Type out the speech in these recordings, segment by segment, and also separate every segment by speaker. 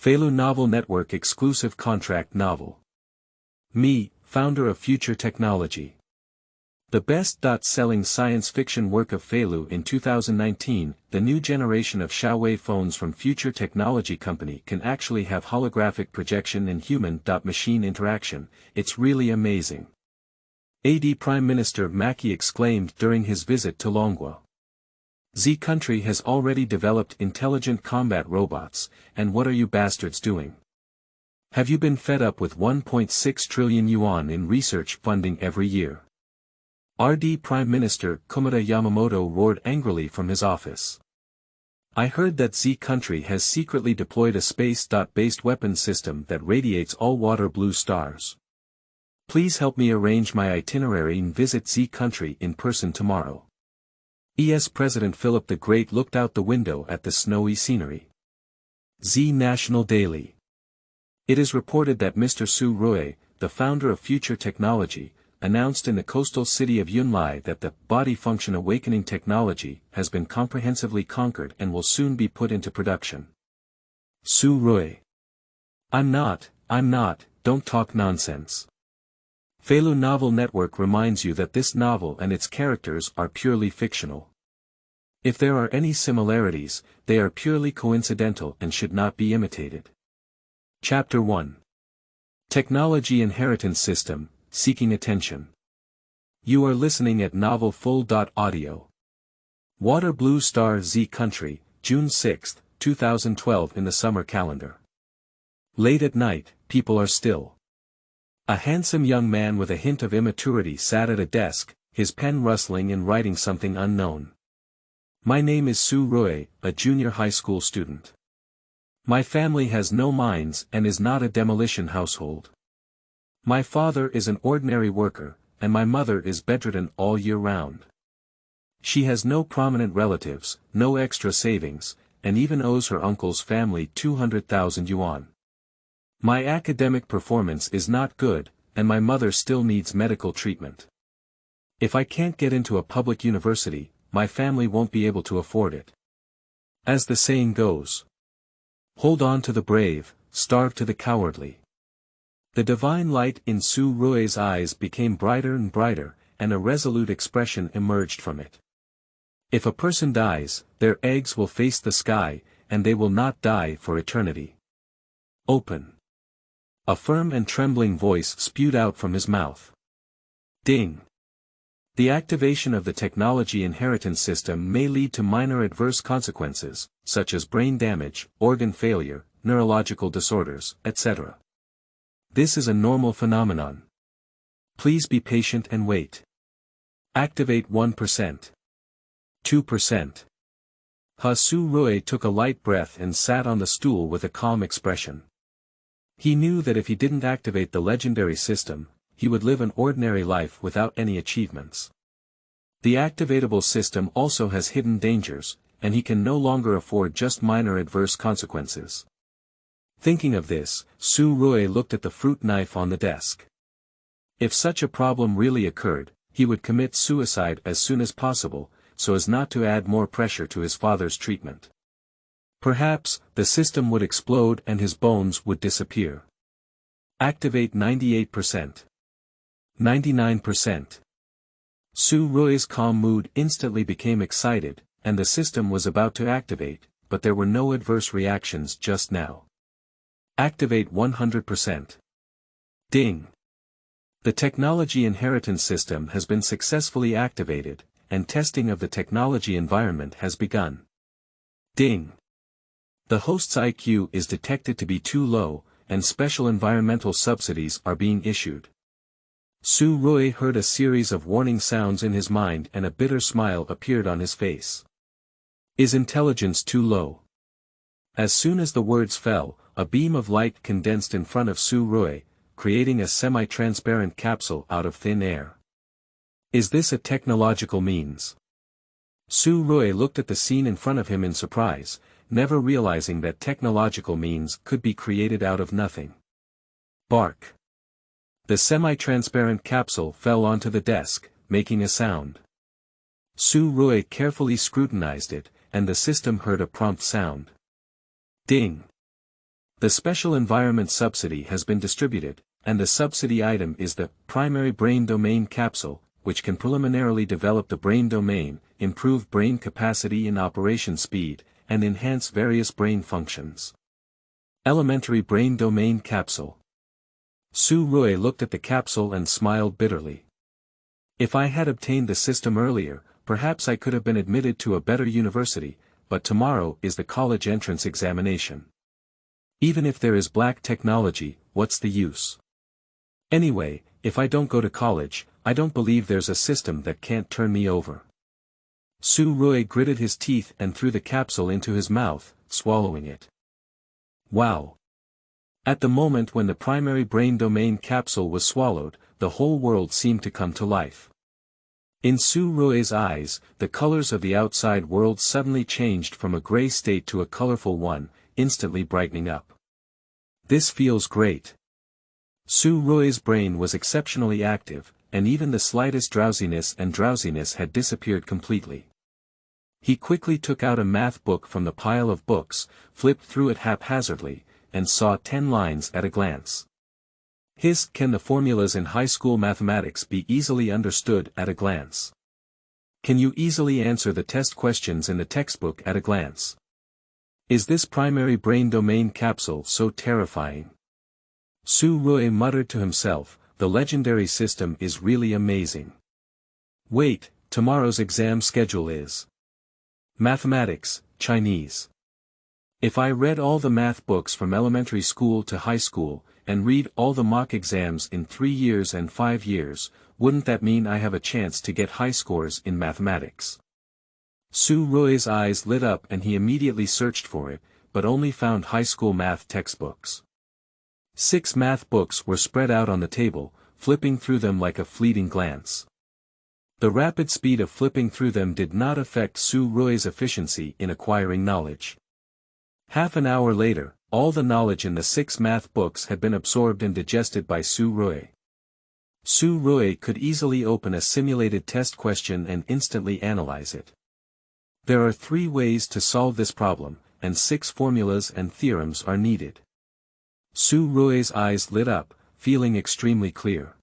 Speaker 1: Feilu Novel Network exclusive contract novel. Me, founder of Future Technology. The best-selling science fiction work of Feilu in 2019, the new generation of Xiaowei phones from Future Technology Company can actually have holographic projection and human-machine interaction. It's really amazing. Prime Minister Mackey exclaimed during his visit to Longguo. Z country has already developed intelligent combat robots, and what are you bastards doing? Have you been fed up with 1.6 trillion yuan in research funding every year? Prime Minister Kumata Yamamoto roared angrily from his office. I heard that Z country has secretly deployed a space-based weapon system that radiates all water blue stars. Please help me arrange my itinerary and visit Z country in person tomorrow. President Philip the Great looked out the window at the snowy scenery. Z National Daily. It is reported that Mr. Xiaowei, the founder of Future Technology, announced in the coastal city of Yunlai that the body function awakening technology has been comprehensively conquered and will soon be put into production. Xiaowei. I'm not, don't talk nonsense. Feilu Novel Network reminds you that this novel and its characters are purely fictional. If there are any similarities, they are purely coincidental and should not be imitated. Chapter 1. Technology Inheritance System, Seeking Attention. You are listening at novelfull.audio. Water Blue Star Z Country, June 6, 2012 in the summer calendar. Late at night, people are still. A handsome young man with a hint of immaturity sat at a desk, his pen rustling and writing something unknown. My name is Xiaowei, a junior high school student. My family has no mines and is not a demolition household. My father is an ordinary worker, and my mother is bedridden all year round. She has no prominent relatives, no extra savings, and even owes her uncle's family 200,000 yuan. My academic performance is not good, and my mother still needs medical treatment. If I can't get into a public university, my family won't be able to afford it. As the saying goes, hold on to the brave, starve to the cowardly. The divine light in Xiaowei's eyes became brighter and brighter, and a resolute expression emerged from it. If a person dies, their eggs will face the sky, and they will not die for eternity. Open. A firm and trembling voice spewed out from his mouth. Ding. The activation of the technology inheritance system may lead to minor adverse consequences, such as brain damage, organ failure, neurological disorders, etc. This is a normal phenomenon. Please be patient and wait. Activate 1%. 2%. Xiaowei took a light breath and sat on the stool with a calm expression. He knew that if he didn't activate the legendary system, he would live an ordinary life without any achievements. The activatable system also has hidden dangers, and he can no longer afford just minor adverse consequences. Thinking of this, Xiaowei looked at the fruit knife on the desk. If such a problem really occurred, he would commit suicide as soon as possible, so as not to add more pressure to his father's treatment. Perhaps, the system would explode and his bones would disappear. Activate 98%. 99%. Xiaowei's calm mood instantly became excited, and the system was about to activate, but there were no adverse reactions just now. Activate 100%. Ding. The technology inheritance system has been successfully activated, and testing of the technology environment has begun. Ding. The host's IQ is detected to be too low, and special environmental subsidies are being issued. Xiaowei heard a series of warning sounds in his mind and a bitter smile appeared on his face. Is intelligence too low? As soon as the words fell, a beam of light condensed in front of Xiaowei, creating a semi-transparent capsule out of thin air. Is this a technological means? Xiaowei looked at the scene in front of him in surprise, never realizing that technological means could be created out of nothing. Bark. The semi-transparent capsule fell onto the desk, making a sound. Xiaowei carefully scrutinized it, and the system heard a prompt sound. Ding. The special environment subsidy has been distributed, and the subsidy item is the primary brain domain capsule, which can preliminarily develop the brain domain, improve brain capacity and operation speed, and enhance various brain functions. Elementary brain domain capsule. Su Rui looked at the capsule and smiled bitterly. If I had obtained the system earlier, perhaps I could have been admitted to a better university, but tomorrow is the college entrance examination. Even if there is black technology, what's the use? Anyway, if I don't go to college, I don't believe there's a system that can't turn me over. Su Rui gritted his teeth and threw the capsule into his mouth, swallowing it. Wow! At the moment when the primary brain domain capsule was swallowed, the whole world seemed to come to life. In Su Rui's eyes, the colors of the outside world suddenly changed from a gray state to a colorful one, instantly brightening up. This feels great. Su Rui's brain was exceptionally active, and even the slightest drowsiness had disappeared completely. He quickly took out a math book from the pile of books, flipped through it haphazardly, and saw 10 lines at a glance. Can the formulas in high school mathematics be easily understood at a glance? Can you easily answer the test questions in the textbook at a glance? Is this primary brain domain capsule so terrifying? Su Rui muttered to himself, the legendary system is really amazing. Wait, tomorrow's exam schedule is Mathematics, Chinese. If I read all the math books from elementary school to high school, and read all the mock exams in 3 years and 5 years, wouldn't that mean I have a chance to get high scores in mathematics? Su Rui's eyes lit up and he immediately searched for it, but only found high school math textbooks. 6 math books were spread out on the table, flipping through them like a fleeting glance. The rapid speed of flipping through them did not affect Su Rui's efficiency in acquiring knowledge. Half an hour later, all the knowledge in the 6 math books had been absorbed and digested by Su Rui. Su Rui could easily open a simulated test question and instantly analyze it. There are 3 ways to solve this problem, and 6 formulas and theorems are needed. Su Rui's eyes lit up, feeling extremely clear.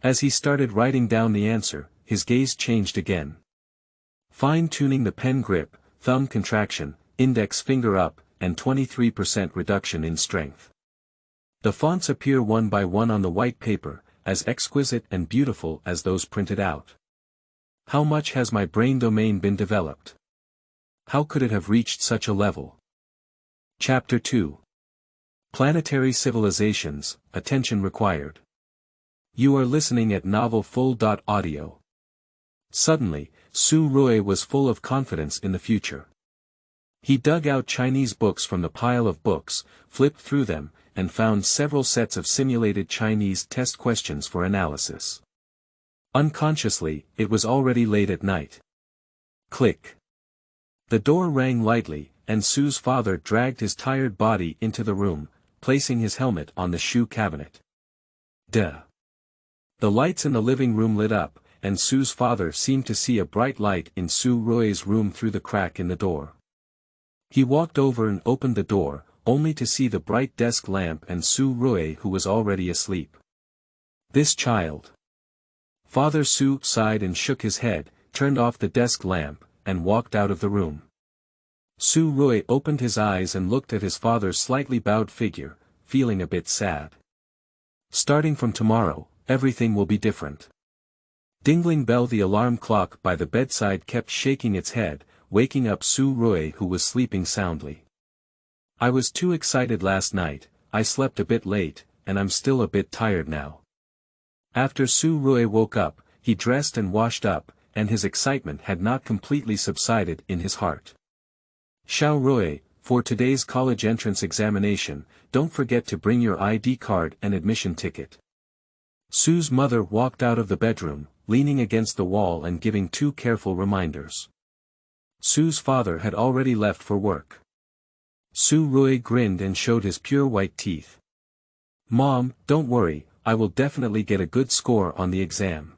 Speaker 1: As he started writing down the answer, his gaze changed again. Fine-tuning the pen grip, thumb contraction, index finger up, and 23% reduction in strength. The fonts appear one by one on the white paper, as exquisite and beautiful as those printed out. How much has my brain domain been developed? How could it have reached such a level? Chapter 2. Planetary Civilizations, Attention Required. You are listening at Novel Full.audio. Suddenly, Su Rui was full of confidence in the future. He dug out Chinese books from the pile of books, flipped through them, and found several sets of simulated Chinese test questions for analysis. Unconsciously, it was already late at night. Click. The door rang lightly, and Su's father dragged his tired body into the room, placing his helmet on the shoe cabinet. Duh. The lights in the living room lit up, and Su's father seemed to see a bright light in Su Rui's room through the crack in the door. He walked over and opened the door, only to see the bright desk lamp and Su Rui who was already asleep. This child. Father Su sighed and shook his head, turned off the desk lamp, and walked out of the room. Su Rui opened his eyes and looked at his father's slightly bowed figure, feeling a bit sad. Starting from tomorrow, everything will be different. Dingling bell. The alarm clock by the bedside kept shaking its head, waking up Su Rui who was sleeping soundly. I was too excited last night, I slept a bit late, and I'm still a bit tired now. After Su Rui woke up, he dressed and washed up, and his excitement had not completely subsided in his heart. Xiaowei, for today's college entrance examination, don't forget to bring your ID card and admission ticket. Su's mother walked out of the bedroom, leaning against the wall and giving 2 careful reminders. Su's father had already left for work. Su Rui grinned and showed his pure white teeth. Mom, don't worry, I will definitely get a good score on the exam.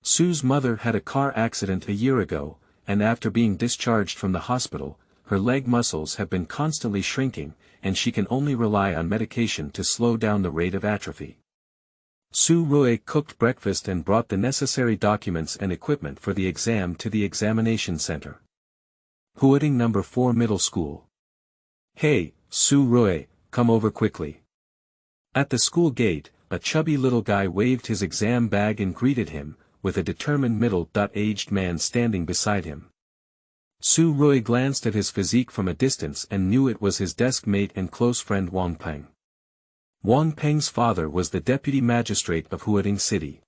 Speaker 1: Su's mother had a car accident a year ago, and after being discharged from the hospital, her leg muscles have been constantly shrinking, and she can only rely on medication to slow down the rate of atrophy. Su Rui cooked breakfast and brought the necessary documents and equipment for the exam to the examination center. Huading number 4 middle school. Hey, Su Rui, come over quickly. At the school gate, a chubby little guy waved his exam bag and greeted him, with a determined middle-aged man standing beside him. Su Rui glanced at his physique from a distance and knew it was his desk mate and close friend Wang Peng. Wang Peng's father was the deputy magistrate of Huading City.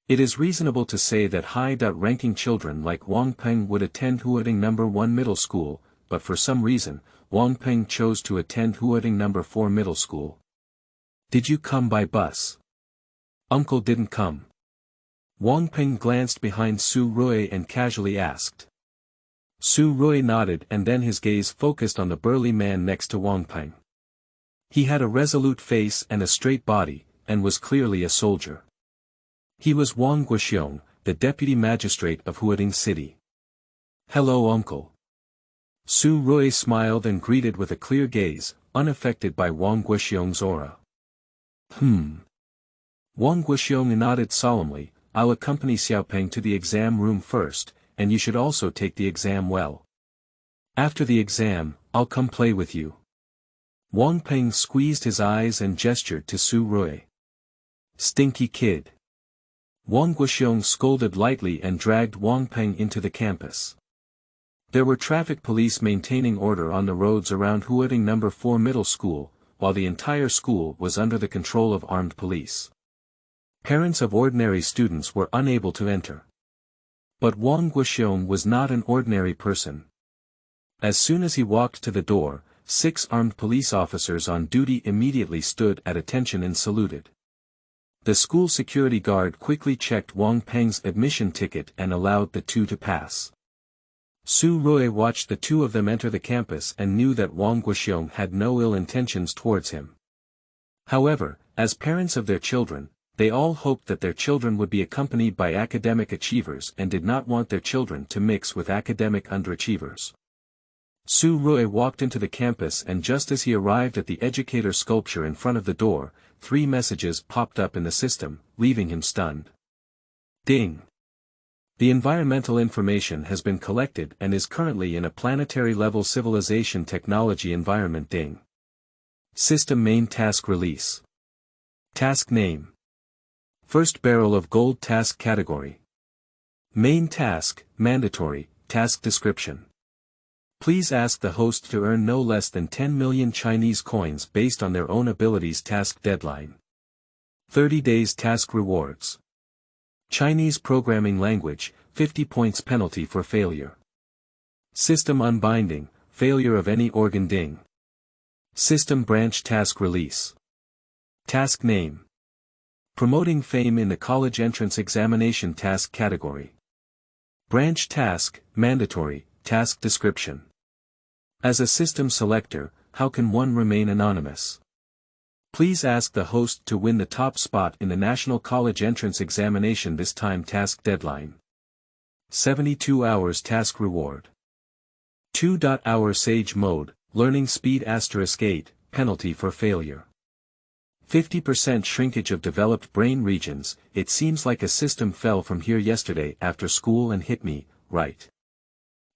Speaker 1: It is reasonable to say that high-ranking children like Wang Peng would attend Huading number 1 middle school, but for some reason, Wang Peng chose to attend Huading number 4 middle school. Did you come by bus? Uncle didn't come. Wang Peng glanced behind Su Rui and casually asked. Su Rui nodded and then his gaze focused on the burly man next to Wang Peng. He had a resolute face and a straight body, and was clearly a soldier. He was Wang Guoxiong, the deputy magistrate of Huading City. Hello uncle. Su Rui smiled and greeted with a clear gaze, unaffected by Wang Guoxiong's aura. Wang Guoxiong nodded solemnly. I'll accompany Xiaopeng to the exam room first, and you should also take the exam well. After the exam, I'll come play with you. Wang Peng squeezed his eyes and gestured to Su Rui. Stinky kid. Wang Guoxiong scolded lightly and dragged Wang Peng into the campus. There were traffic police maintaining order on the roads around Huading number 4 middle school, while the entire school was under the control of armed police. Parents of ordinary students were unable to enter. But Wang Guoxiong was not an ordinary person. As soon as he walked to the door, 6 armed police officers on duty immediately stood at attention and saluted. The school security guard quickly checked Wang Peng's admission ticket and allowed the 2 to pass. Su Rui watched the 2 of them enter the campus and knew that Wang Guoxiong had no ill intentions towards him. However, as parents of their children, they all hoped that their children would be accompanied by academic achievers and did not want their children to mix with academic underachievers. Su Rui walked into the campus and just as he arrived at the educator sculpture in front of the door, 3 messages popped up in the system, leaving him stunned. Ding! The environmental information has been collected and is currently in a planetary-level civilization technology environment. Ding! System main task release. Task name. First barrel of gold task category. Main task, mandatory, task description. Please ask the host to earn no less than 10 million Chinese coins based on their own abilities. Task deadline. 30 days task rewards. Chinese programming language, 50 points penalty for failure. System unbinding, failure of any organ. Ding! System branch task release. Task name. Promoting fame in the college entrance examination task category. Branch task, mandatory, task description. As a system selector, how can one remain anonymous? Please ask the host to win the top spot in the National College Entrance Examination this time. Task deadline. 72 hours task reward. 2-hour Sage mode, learning speed *8, penalty for failure. 50% shrinkage of developed brain regions. It seems like a system fell from here yesterday after school and hit me, right?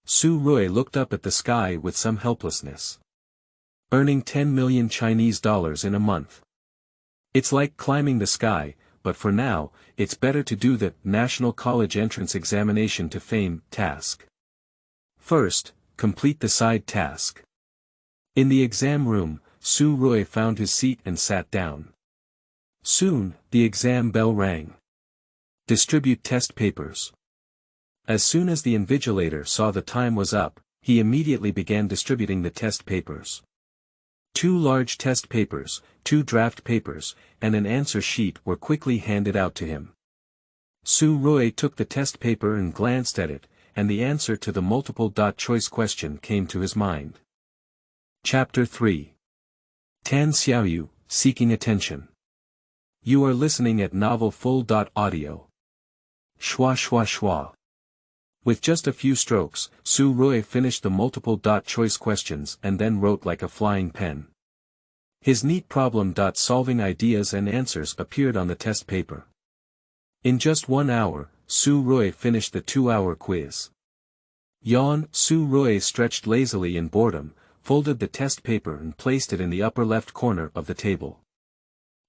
Speaker 1: Su Rui looked up at the sky with some helplessness. Earning 10 million Chinese dollars in a month. It's like climbing the sky, but for now, it's better to do the National College Entrance Examination to Fame task. First, complete the side task. In the exam room, Su Rui found his seat and sat down. Soon, the exam bell rang. Distribute test papers. As soon as the invigilator saw the time was up, he immediately began distributing the test papers. 2 large test papers, 2 draft papers, and an answer sheet were quickly handed out to him. Su Rui took the test paper and glanced at it, and the answer to the multiple-choice question came to his mind. Chapter 3. Tan Xiaoyu, Seeking Attention. You are listening at Novel Full.audio. Schwa schwa schwa. With just a few strokes, Su Rui finished the multiple-choice questions and then wrote like a flying pen. His neat problem-solving ideas and answers appeared on the test paper. In just 1 hour, Su Rui finished the 2-hour quiz. Yawn, Su Rui stretched lazily in boredom, folded the test paper and placed it in the upper left corner of the table.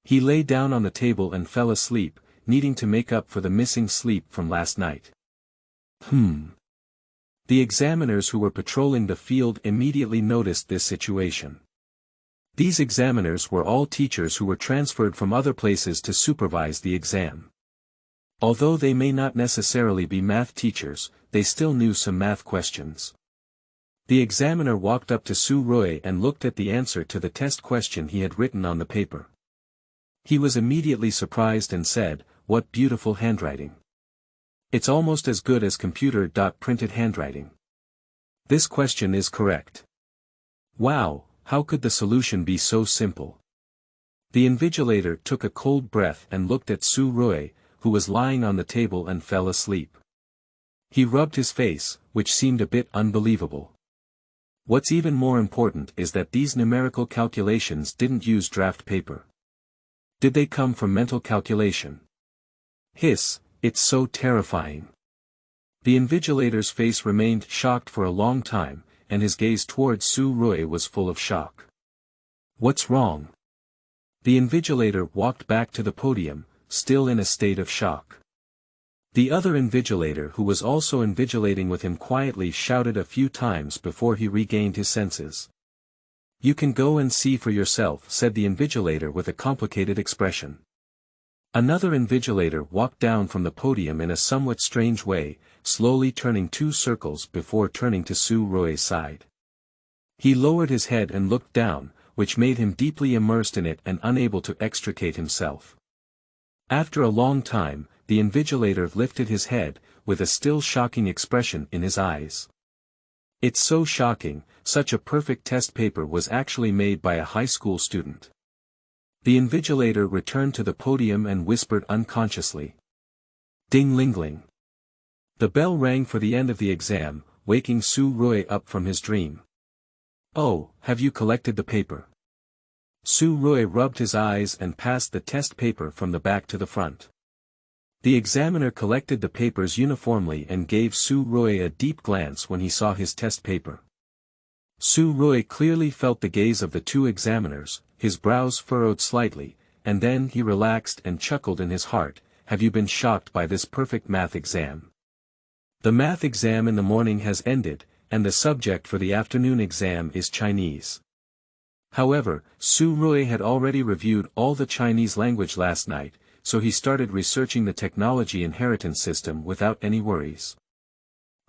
Speaker 1: He lay down on the table and fell asleep, needing to make up for the missing sleep from last night. The examiners who were patrolling the field immediately noticed this situation. These examiners were all teachers who were transferred from other places to supervise the exam. Although they may not necessarily be math teachers, they still knew some math questions. The examiner walked up to Su Rui and looked at the answer to the test question he had written on the paper. He was immediately surprised and said, "What beautiful handwriting. It's almost as good as computer-printed handwriting. This question is correct. Wow, how could the solution be so simple?" The invigilator took a cold breath and looked at Su Rui, who was lying on the table and fell asleep. He rubbed his face, which seemed a bit unbelievable. What's even more important is that these numerical calculations didn't use draft paper. Did they come from mental calculation? Hiss, it's so terrifying. The invigilator's face remained shocked for a long time, and his gaze towards Su Rui was full of shock. What's wrong? The invigilator walked back to the podium, still in a state of shock. The other invigilator who was also invigilating with him quietly shouted a few times before he regained his senses. "You can go and see for yourself," said the invigilator with a complicated expression. Another invigilator walked down from the podium in a somewhat strange way, slowly turning 2 circles before turning to Su Rui's side. He lowered his head and looked down, which made him deeply immersed in it and unable to extricate himself. After a long time, the invigilator lifted his head, with a still shocking expression in his eyes. It's so shocking, such a perfect test paper was actually made by a high school student. The invigilator returned to the podium and whispered unconsciously. Ding-ling-ling. The bell rang for the end of the exam, waking Su Rui up from his dream. "Oh, have you collected the paper?" Su Rui rubbed his eyes and passed the test paper from the back to the front. The examiner collected the papers uniformly and gave Su Rui a deep glance when he saw his test paper. Su Rui clearly felt the gaze of the 2 examiners, his brows furrowed slightly, and then he relaxed and chuckled in his heart. "Have you been shocked by this perfect math exam? The math exam in the morning has ended, and the subject for the afternoon exam is Chinese." However, Su Rui had already reviewed all the Chinese language last night, so he started researching the technology inheritance system without any worries.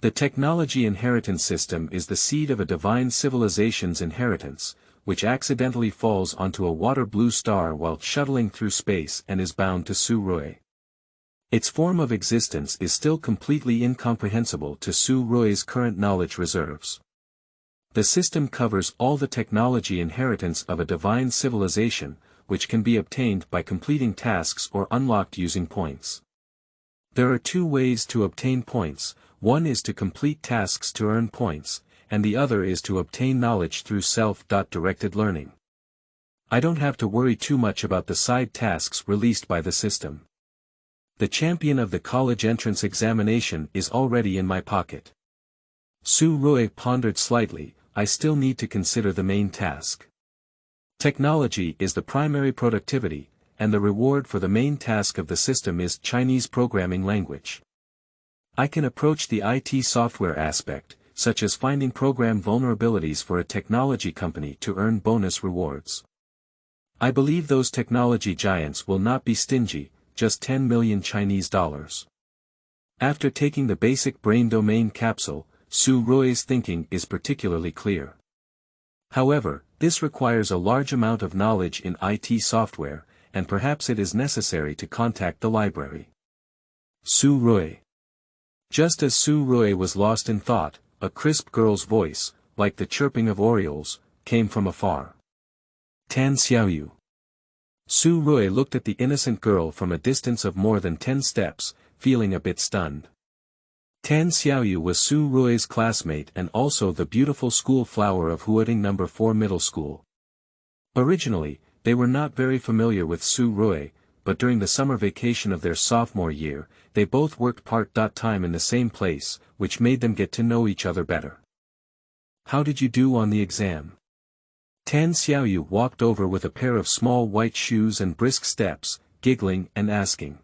Speaker 1: The technology inheritance system is the seed of a divine civilization's inheritance, which accidentally falls onto a water-blue star while shuttling through space and is bound to Su Rui. Its form of existence is still completely incomprehensible to Su Rui's current knowledge reserves. The system covers all the technology inheritance of a divine civilization, which can be obtained by completing tasks or unlocked using points. There are 2 ways to obtain points. One is to complete tasks to earn points, and the other is to obtain knowledge through self-directed learning. I don't have to worry too much about the side tasks released by the system. The champion of the college entrance examination is already in my pocket. Su Rui pondered slightly. I still need to consider the main task. Technology is the primary productivity, and the reward for the main task of the system is Chinese programming language. I can approach the IT software aspect, such as finding program vulnerabilities for a technology company to earn bonus rewards. I believe those technology giants will not be stingy, just 10 million Chinese dollars. After taking the basic brain domain capsule, Su Rui's thinking is particularly clear. However, this requires a large amount of knowledge in IT software, and perhaps it is necessary to contact the library. Su Rui. Just as Su Rui was lost in thought, a crisp girl's voice, like the chirping of orioles, came from afar. Tan Xiaoyu. Su Rui looked at the innocent girl from a distance of more than 10 steps, feeling a bit stunned. Tan Xiaoyu was Su Rui's classmate and also the beautiful school flower of Huading No. 4 Middle School. Originally, they were not very familiar with Su Rui, but during the summer vacation of their sophomore year, they both worked part-time in the same place, which made them get to know each other better. "How did you do on the exam?" Tan Xiaoyu walked over with a pair of small white shoes and brisk steps, giggling and asking.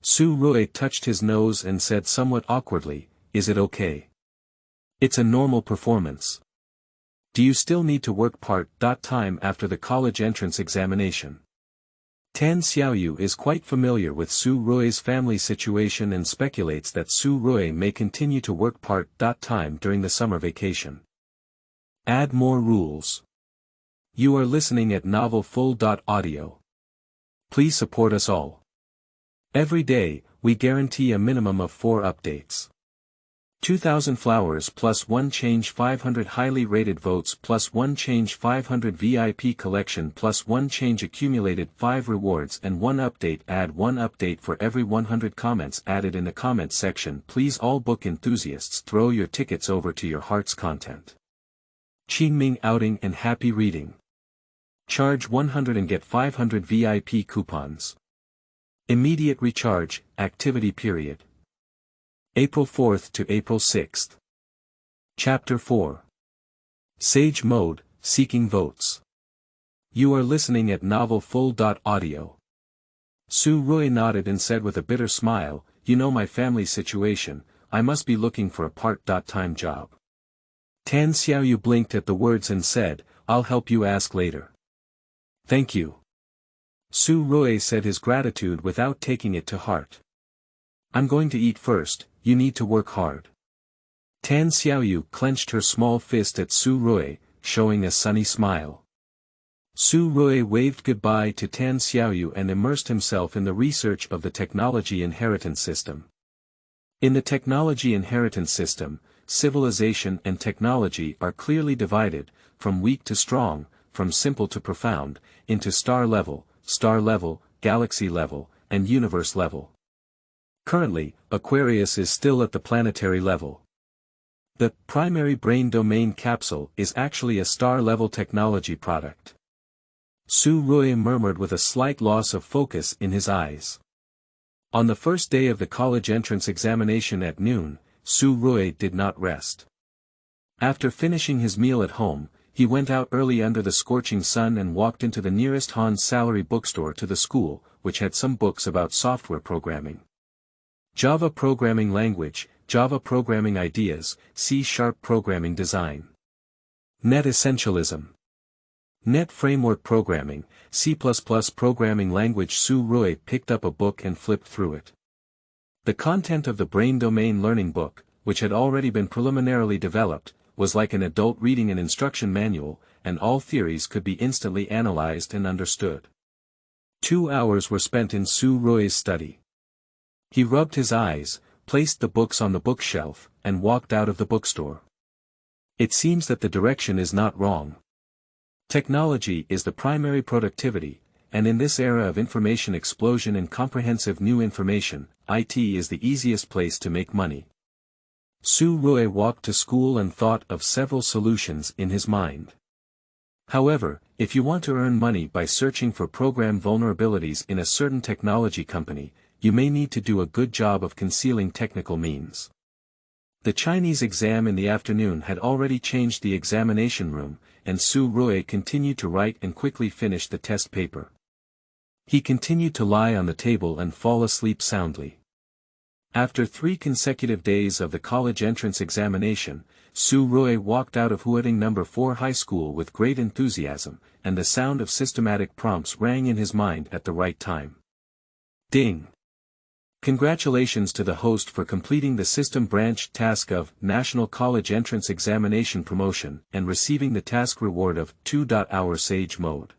Speaker 1: Su Rui touched his nose and said somewhat awkwardly, "Is it okay? It's a normal performance. Do you still need to work part-time after the college entrance examination?" Tan Xiaoyu is quite familiar with Su Rui's family situation and speculates that Su Rui may continue to work part-time during the summer vacation. Add more rules. You are listening at novelfull.audio. Please support us all. Every day, we guarantee a minimum of 4 updates. 2,000 flowers plus 1 change 500 highly rated votes plus 1 change 500 VIP collection plus 1 change accumulated 5 rewards and 1 update. Add 1 update for every 100 comments added in the comments section. Please all book enthusiasts throw your tickets over to your heart's content. Qingming outing and happy reading. Charge 100 and get 500 VIP coupons. Immediate recharge, activity period. April 4th to April 6th. Chapter 4. Sage Mode, Seeking Votes. You are listening at novelfull.audio. Su Rui nodded and said with a bitter smile, "You know my family situation, I must be looking for a part-time job." Tan Xiaoyu blinked at the words and said, "I'll help you ask later." "Thank you." Su Rui said his gratitude without taking it to heart. "I'm going to eat first, you need to work hard." Tan Xiaoyu clenched her small fist at Su Rui, showing a sunny smile. Su Rui waved goodbye to Tan Xiaoyu and immersed himself in the research of the technology inheritance system. In the technology inheritance system, civilization and technology are clearly divided, from weak to strong, from simple to profound, into star level, galaxy level, and universe level. Currently, Aquarius is still at the planetary level. The primary brain domain capsule is actually a star-level technology product. Su Rui murmured with a slight loss of focus in his eyes. On the first day of the college entrance examination at noon, Su Rui did not rest. After finishing his meal at home, he went out early under the scorching sun and walked into the nearest Han's salary bookstore to the school, which had some books about software programming. Java programming language, Java programming ideas, C# programming design. Net essentialism. Net framework programming, C++ programming language. Su Rui picked up a book and flipped through it. The content of the brain domain learning book, which had already been preliminarily developed, was like an adult reading an instruction manual, and all theories could be instantly analyzed and understood. 2 hours were spent in Su Rui's study. He rubbed his eyes, placed the books on the bookshelf, and walked out of the bookstore. It seems that the direction is not wrong. Technology is the primary productivity, and in this era of information explosion and comprehensive new information, IT is the easiest place to make money. Su Rui walked to school and thought of several solutions in his mind. However, if you want to earn money by searching for program vulnerabilities in a certain technology company, you may need to do a good job of concealing technical means. The Chinese exam in the afternoon had already changed the examination room, and Su Rui continued to write and quickly finished the test paper. He continued to lie on the table and fall asleep soundly. After 3 consecutive days of the college entrance examination, Su Rui walked out of Huading No. 4 High School with great enthusiasm, and the sound of systematic prompts rang in his mind at the right time. Ding! Congratulations to the host for completing the system branch task of National College Entrance Examination Promotion and receiving the task reward of 2-hour Sage Mode.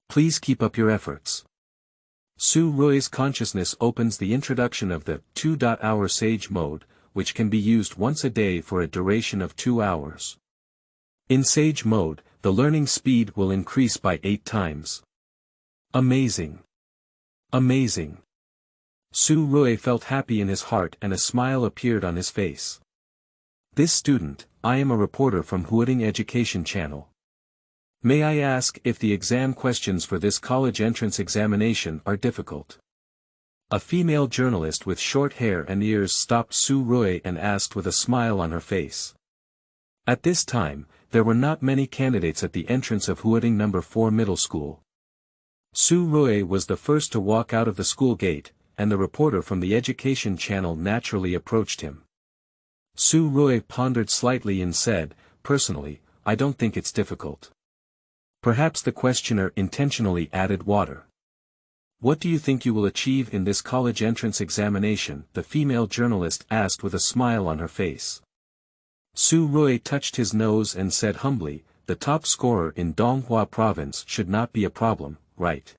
Speaker 1: Please keep up your efforts. Su Rui's consciousness opens the introduction of the 2-hour Sage Mode, which can be used once a day for a duration of 2 hours. In Sage Mode, the learning speed will increase by 8 times. Amazing! Amazing! Su Rui felt happy in his heart and a smile appeared on his face. This student, I am a reporter from Huading Education Channel. May I ask if the exam questions for this college entrance examination are difficult? A female journalist with short hair and ears stopped Su Rui and asked with a smile on her face. At this time, there were not many candidates at the entrance of Huading No. 4 Middle School. Su Rui was the first to walk out of the school gate, and the reporter from the Education Channel naturally approached him. Su Rui pondered slightly and said, "Personally, I don't think it's difficult." Perhaps the questioner intentionally added water. "What do you think you will achieve in this college entrance examination?" the female journalist asked with a smile on her face. Su Rui touched his nose and said humbly, "The top scorer in Donghua province should not be a problem, right?"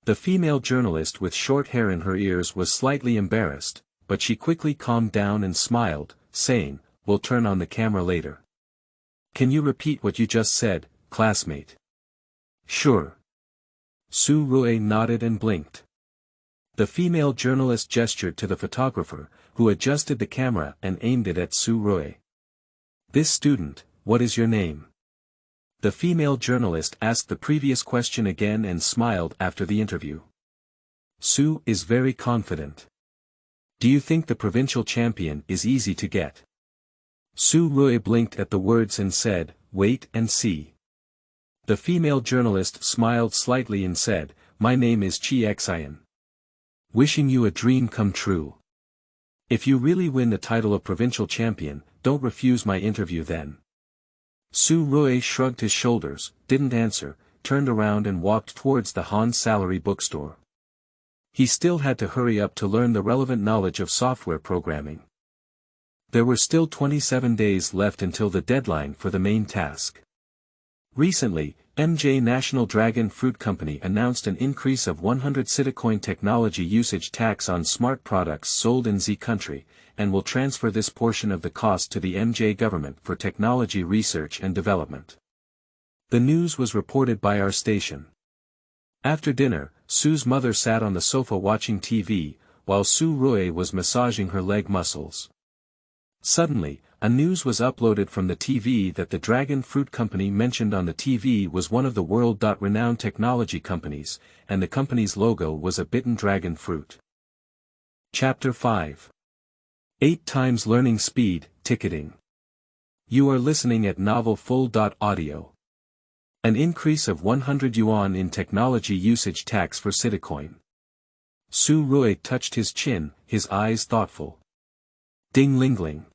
Speaker 1: The female journalist with short hair in her ears was slightly embarrassed, but she quickly calmed down and smiled, saying, "We'll turn on the camera later." "Can you repeat what you just said, classmate?" "Sure." Su Rui nodded and blinked. The female journalist gestured to the photographer, who adjusted the camera and aimed it at Su Rui. "This student, what is your name?" The female journalist asked the previous question again and smiled after the interview. "Su is very confident. Do you think the provincial champion is easy to get?" Su Rui blinked at the words and said, "Wait and see." The female journalist smiled slightly and said, "My name is Chi Xian. Wishing you a dream come true. If you really win the title of provincial champion, don't refuse my interview then." Su Rui shrugged his shoulders, didn't answer, turned around and walked towards the Han Salary bookstore. He still had to hurry up to learn the relevant knowledge of software programming. There were still 27 days left until the deadline for the main task. Recently, MJ National Dragon Fruit Company announced an increase of 100 Citicoin technology usage tax on smart products sold in Z country, and will transfer this portion of the cost to the MJ government for technology research and development. The news was reported by our station. After dinner, Su's mother sat on the sofa watching TV, while Su Rui was massaging her leg muscles. Suddenly, a news was uploaded from the TV that the Dragon Fruit Company mentioned on the TV was one of the world-renowned technology companies, and the company's logo was a bitten dragon fruit. Chapter 5. 8 times learning speed, ticketing. You are listening at Novel Full.audio. An increase of 100 yuan in technology usage tax for Citicoin. Su Rui touched his chin, his eyes thoughtful. Ding-ling-ling.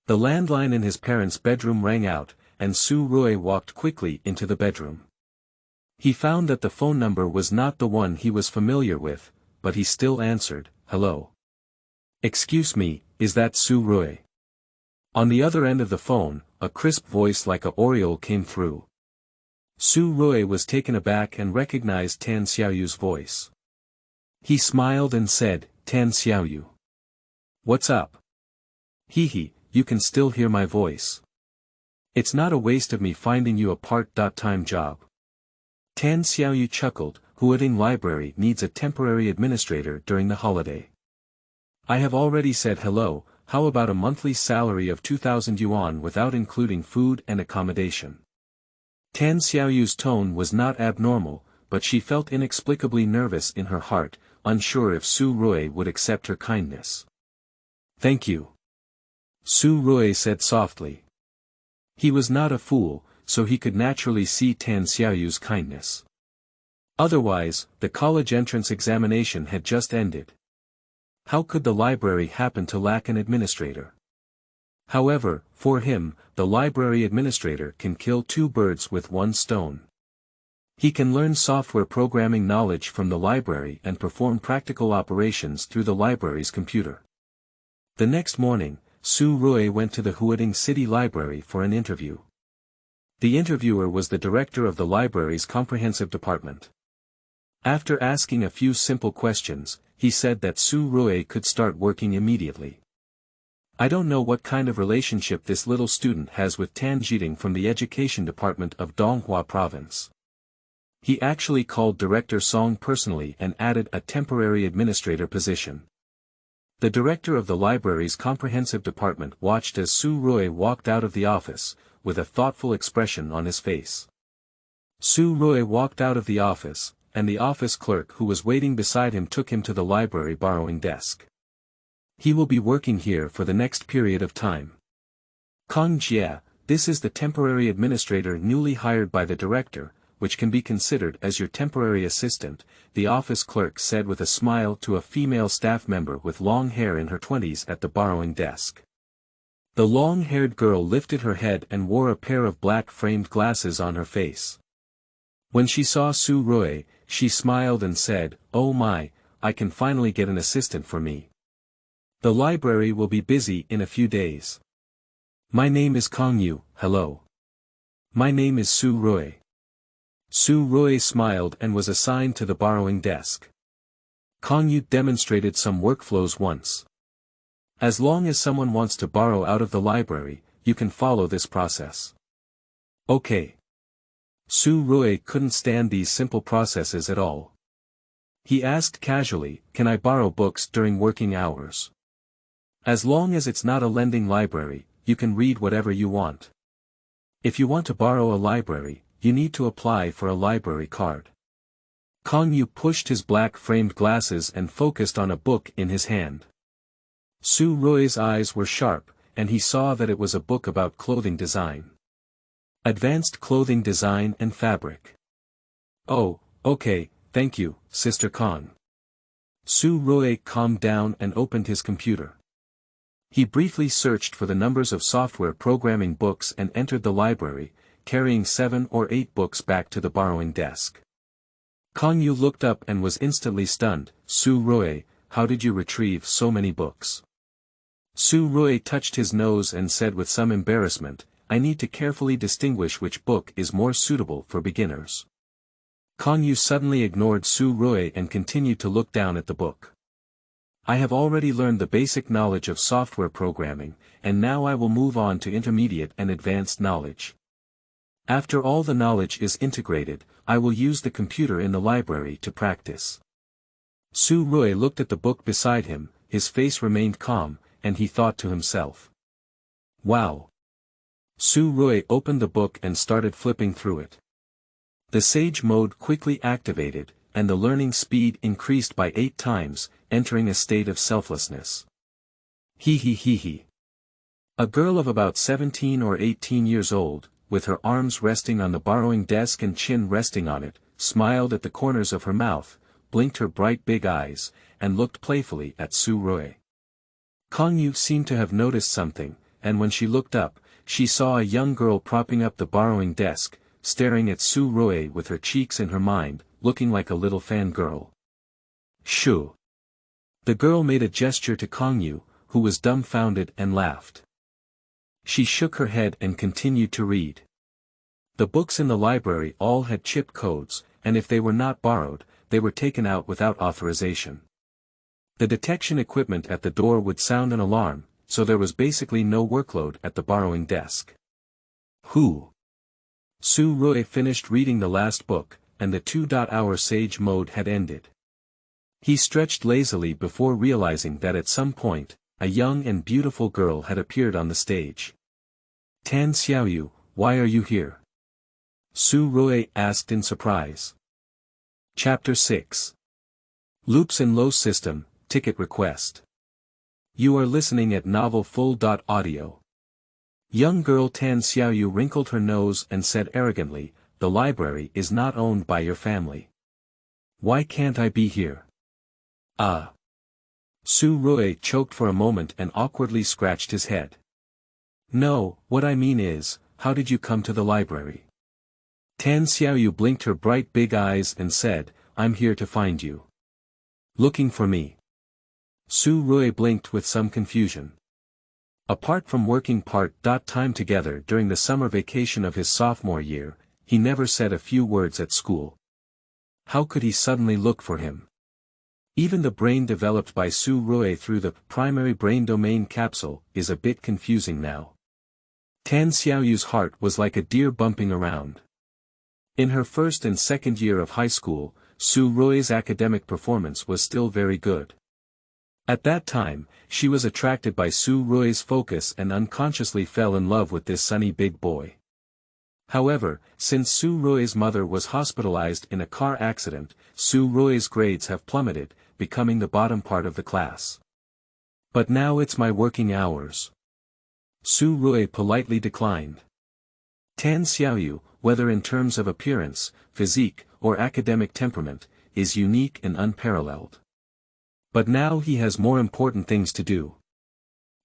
Speaker 1: The landline in his parents' bedroom rang out, and Su Rui walked quickly into the bedroom. He found that the phone number was not the one he was familiar with, but he still answered, "Hello. Excuse me, is that Su Rui?" On the other end of the phone, a crisp voice like a oriole came through. Su Rui was taken aback and recognized Tan Xiaoyu's voice. He smiled and said, "Tan Xiaoyu. What's up?" "Hee, you can still hear my voice. It's not a waste of me finding you a part-time job." Tan Xiaoyu chuckled, "Huading Library needs a temporary administrator during the holiday. I have already said hello, how about a monthly salary of 2,000 yuan without including food and accommodation?" Tan Xiaoyu's tone was not abnormal, but she felt inexplicably nervous in her heart, unsure if Su Rui would accept her kindness. "Thank you," Su Rui said softly. He was not a fool, so he could naturally see Tan Xiaoyu's kindness. Otherwise, the college entrance examination had just ended. How could the library happen to lack an administrator? However, for him, the library administrator can kill 2 birds with 1 stone. He can learn software programming knowledge from the library and perform practical operations through the library's computer. The next morning, Su Rui went to the Huading City Library for an interview. The interviewer was the director of the library's comprehensive department. After asking a few simple questions, he said that Su Rui could start working immediately. "I don't know what kind of relationship this little student has with Tan Jiding from the education department of Donghua province." He actually called Director Song personally and added a temporary administrator position. The director of the library's comprehensive department watched as Su Rui walked out of the office, with a thoughtful expression on his face. Su Rui walked out of the office, and the office clerk who was waiting beside him took him to the library borrowing desk. He will be working here for the next period of time. Kong Jia, this is the temporary administrator newly hired by the director, which can be considered as your temporary assistant, the office clerk said with a smile to a female staff member with long hair in her 20s at the borrowing desk. The long-haired girl lifted her head and wore a pair of black framed glasses on her face. When she saw Su Rui, she smiled and said, "Oh my, I can finally get an assistant for me. The library will be busy in a few days. My name is Kong Yu, hello. My name is Su Rui." Su Rui smiled and was assigned to the borrowing desk. Kong Yu demonstrated some workflows once. As long as someone wants to borrow out of the library, you can follow this process. Okay. Su Rui couldn't stand these simple processes at all. He asked casually, "Can I borrow books during working hours?" As long as it's not a lending library, you can read whatever you want. If you want to borrow a library, you need to apply for a library card. Kong Yu pushed his black-framed glasses and focused on a book in his hand. Su Rui's eyes were sharp, and he saw that it was a book about clothing design. Advanced clothing design and fabric. "Oh, okay, thank you, Sister Kong." Su Rui calmed down and opened his computer. He briefly searched for the numbers of software programming books and entered the library, carrying 7 or 8 books back to the borrowing desk. Kong Yu looked up and was instantly stunned. "Su Rui, how did you retrieve so many books?" Su Rui touched his nose and said with some embarrassment, "I need to carefully distinguish which book is more suitable for beginners." Kong Yu suddenly ignored Su Rui and continued to look down at the book. "I have already learned the basic knowledge of software programming, and now I will move on to intermediate and advanced knowledge. After all the knowledge is integrated, I will use the computer in the library to practice." Su Rui looked at the book beside him, his face remained calm, and he thought to himself, "Wow." Su Rui opened the book and started flipping through it. The Sage mode quickly activated, and the learning speed increased by 8 times, entering a state of selflessness. He. A girl of about 17 or 18 years old, with her arms resting on the borrowing desk and chin resting on it, smiled at the corners of her mouth, blinked her bright big eyes, and looked playfully at Su Rui. Kong Yu seemed to have noticed something, and when she looked up, she saw a young girl propping up the borrowing desk, staring at Su Rui with her cheeks in her mind, looking like a little fangirl. "Shoo." The girl made a gesture to Kong Yu, who was dumbfounded and laughed. She shook her head and continued to read. The books in the library all had chip codes, and if they were not borrowed, they were taken out without authorization. The detection equipment at the door would sound an alarm, so there was basically no workload at the borrowing desk. Who? Su Rui finished reading the last book, and the 2-hour Sage mode had ended. He stretched lazily before realizing that at some point, a young and beautiful girl had appeared on the stage. "Tan Xiaoyu, why are you here?" Su Rui asked in surprise. Chapter 6. Loops in Low System, Ticket Request. You are listening at Novel Full.audio. Young girl Tan Xiaoyu wrinkled her nose and said arrogantly, "The library is not owned by your family. Why can't I be here?" "Ah." Su Rui choked for a moment and awkwardly scratched his head. "No, what I mean is, how did you come to the library?" Tan Xiaoyu blinked her bright big eyes and said, "I'm here to find you." "Looking for me?" Su Rui blinked with some confusion. Apart from working part-time together during the summer vacation of his sophomore year, he never said a few words at school. How could he suddenly look for him? Even the brain developed by Su Rui through the primary brain domain capsule is a bit confusing now. Tan Xiaoyu's heart was like a deer bumping around. In her first and second year of high school, Su Rui's academic performance was still very good. At that time, she was attracted by Su Rui's focus and unconsciously fell in love with this sunny big boy. However, since Su Rui's mother was hospitalized in a car accident, Su Rui's grades have plummeted, becoming the bottom part of the class. But now it's my working hours. Su Rui politely declined. Tan Xiaoyu, whether in terms of appearance, physique, or academic temperament, is unique and unparalleled. But now he has more important things to do.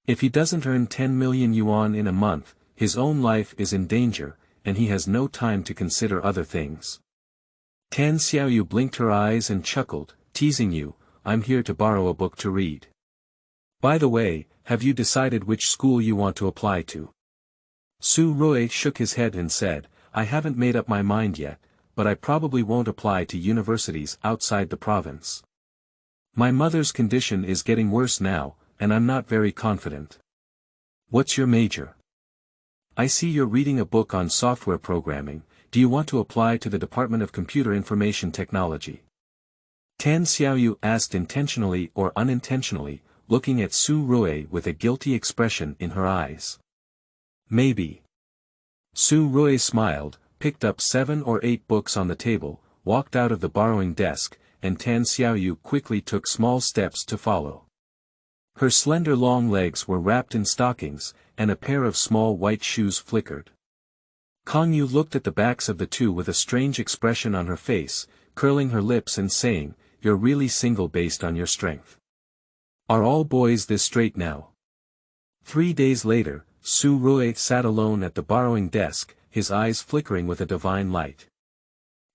Speaker 1: If he doesn't earn 10 million yuan in a month, his own life is in danger, and he has no time to consider other things. Tan Xiaoyu blinked her eyes and chuckled, teasing you, I'm here to borrow a book to read. By the way, have you decided which school you want to apply to? Su Rui shook his head and said, I haven't made up my mind yet, but I probably won't apply to universities outside the province. My mother's condition is getting worse now, and I'm not very confident. What's your major? I see you're reading a book on software programming. Do you want to apply to the Department of Computer Information Technology? Tan Xiaoyu asked intentionally or unintentionally, looking at Su Rui with a guilty expression in her eyes. Maybe. Su Rui smiled, picked up 7 or 8 books on the table, walked out of the borrowing desk, and Tan Xiaoyu quickly took small steps to follow. Her slender long legs were wrapped in stockings, and a pair of small white shoes flickered. Kang Yu looked at the backs of the two with a strange expression on her face, curling her lips and saying, You're really single based on your strength. Are all boys this straight now? 3 days later, Su Rui sat alone at the borrowing desk, his eyes flickering with a divine light.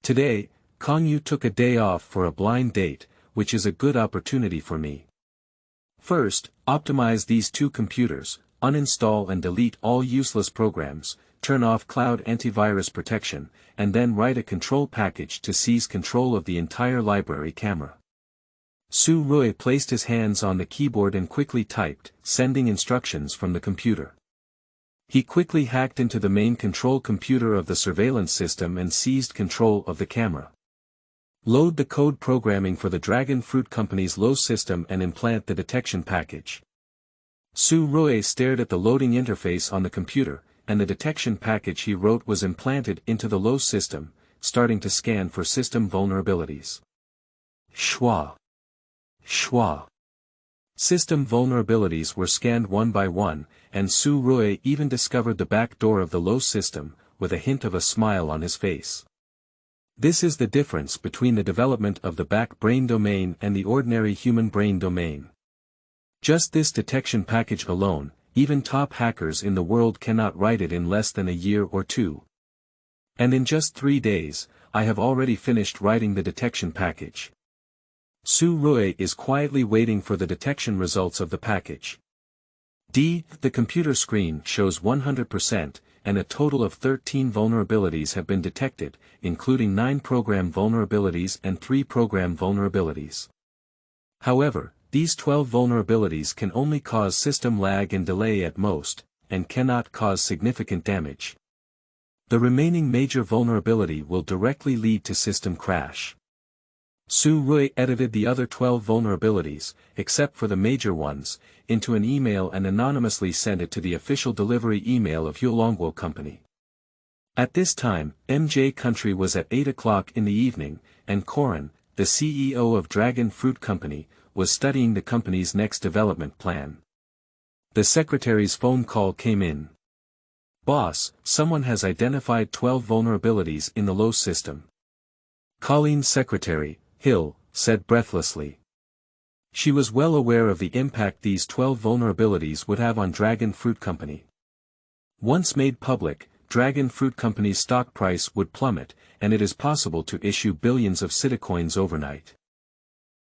Speaker 1: Today, Kang Yu took a day off for a blind date, which is a good opportunity for me. First, optimize these 2 computers, uninstall and delete all useless programs, turn off cloud antivirus protection, and then write a control package to seize control of the entire library camera. Su Rui placed his hands on the keyboard and quickly typed, sending instructions from the computer. He quickly hacked into the main control computer of the surveillance system and seized control of the camera. Load the code programming for the Dragon Fruit Company's LO system and implant the detection package. Su Rui stared at the loading interface on the computer, and the detection package he wrote was implanted into the LO system, starting to scan for system vulnerabilities. Schwa. Schwa. System vulnerabilities were scanned one by one, and Su Rui even discovered the back door of the LO system, with a hint of a smile on his face. This is the difference between the development of the back brain domain and the ordinary human brain domain. Just this detection package alone, even top hackers in the world cannot write it in less than a year or 2. And in just 3 days, I have already finished writing the detection package. Su Rui is quietly waiting for the detection results of the package. The computer screen shows 100%, and a total of 13 vulnerabilities have been detected, including 9 program vulnerabilities and 3 program vulnerabilities. However, these 12 vulnerabilities can only cause system lag and delay at most, and cannot cause significant damage. The remaining major vulnerability will directly lead to system crash. Su Rui edited the other 12 vulnerabilities, except for the major ones, into an email and anonymously sent it to the official delivery email of Longguo Company. At this time, MJ Country was at 8 o'clock in the evening, and Corin, the CEO of Dragon Fruit Company, was studying the company's next development plan. The secretary's phone call came in. Boss, someone has identified 12 vulnerabilities in the LO system. Colleen's secretary, Hill, said breathlessly. She was well aware of the impact these 12 vulnerabilities would have on Dragon Fruit Company. Once made public, Dragon Fruit Company's stock price would plummet, and it is possible to issue billions of Citicoins overnight.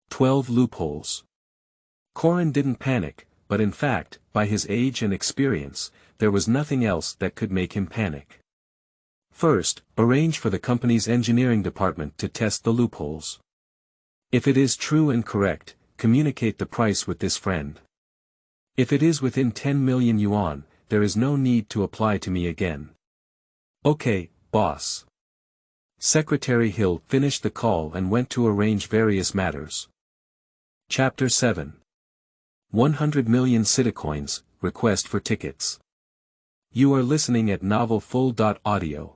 Speaker 1: 12 loopholes. Corin didn't panic, but in fact, by his age and experience, there was nothing else that could make him panic. First, arrange for the company's engineering department to test the loopholes. If it is true and correct, communicate the price with this friend. If it is within 10 million yuan, there is no need to apply to me again. Okay, boss. Secretary Hill finished the call and went to arrange various matters. Chapter 7. 100 million Citicoins, request for tickets. You are listening at novelfull.audio.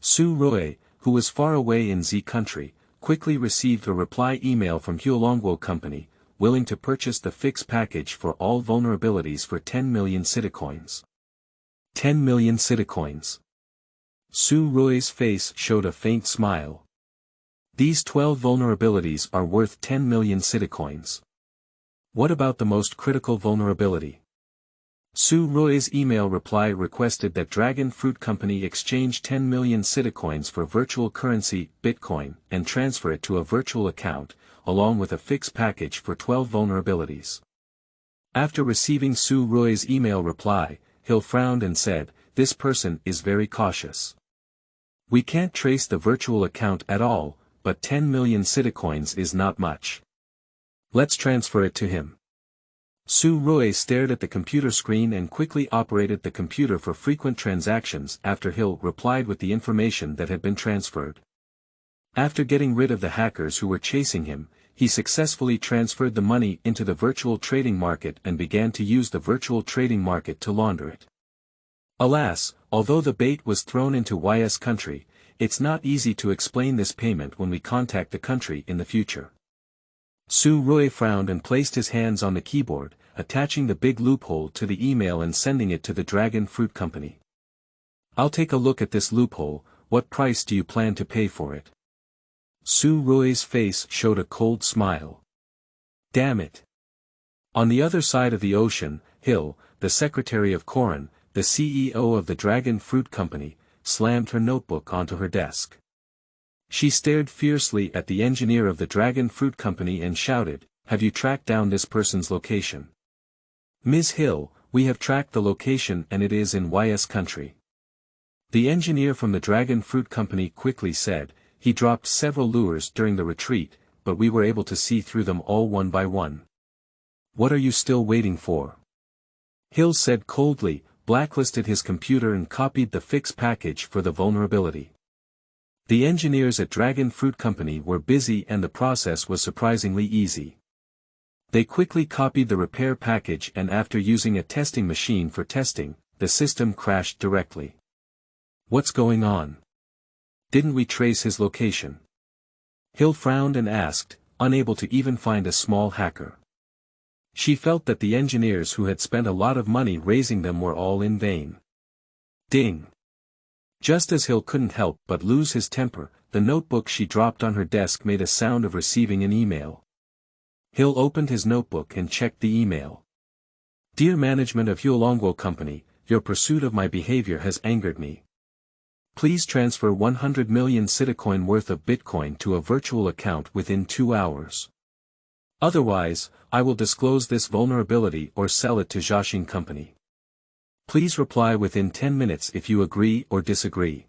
Speaker 1: Su Rui, who was far away in Z country, quickly received a reply email from Longguo company, willing to purchase the fix package for all vulnerabilities for 10 million Citicoins. 10 million Citicoins. Su Rui's face showed a faint smile. These 12 vulnerabilities are worth 10 million Citicoins. What about the most critical vulnerability? Su Rui's email reply requested that Dragon Fruit Company exchange 10 million Citicoins for virtual currency, Bitcoin, and transfer it to a virtual account, along with a fix package for 12 vulnerabilities. After receiving Su Rui's email reply, Hill frowned and said, "This person is very cautious. We can't trace the virtual account at all, but 10 million Citicoins is not much. Let's transfer it to him." Su Rui stared at the computer screen and quickly operated the computer for frequent transactions after Hill replied with the information that had been transferred. After getting rid of the hackers who were chasing him, he successfully transferred the money into the virtual trading market and began to use the virtual trading market to launder it. Alas, although the bait was thrown into YS country, it's not easy to explain this payment when we contact the country in the future. Su Rui frowned and placed his hands on the keyboard, attaching the big loophole to the email and sending it to the Dragon Fruit Company. "I'll take a look at this loophole. What price do you plan to pay for it?" Su Rui's face showed a cold smile. "Damn it." On the other side of the ocean, Hill, the secretary of Koran, the CEO of the Dragon Fruit Company, slammed her notebook onto her desk. She stared fiercely at the engineer of the Dragon Fruit Company and shouted, "Have you tracked down this person's location?" "Ms. Hill, we have tracked the location and it is in YS country." The engineer from the Dragon Fruit Company quickly said, "He dropped several lures during the retreat, but we were able to see through them all one by one." "What are you still waiting for?" Hill said coldly, blacklisted his computer and copied the fix package for the vulnerability. The engineers at Dragon Fruit Company were busy and the process was surprisingly easy. They quickly copied the repair package and after using a testing machine for testing, the system crashed directly. "What's going on? Didn't we trace his location?" Hill frowned and asked, unable to even find a small hacker. She felt that the engineers who had spent a lot of money raising them were all in vain. Ding! Just as Hill couldn't help but lose his temper, the notebook she dropped on her desk made a sound of receiving an email. Hill opened his notebook and checked the email. "Dear management of Longguo Company, your pursuit of my behavior has angered me. Please transfer 100 million Citicoin worth of Bitcoin to a virtual account within 2 hours. Otherwise, I will disclose this vulnerability or sell it to Xiaoyu Company. Please reply within 10 minutes if you agree or disagree."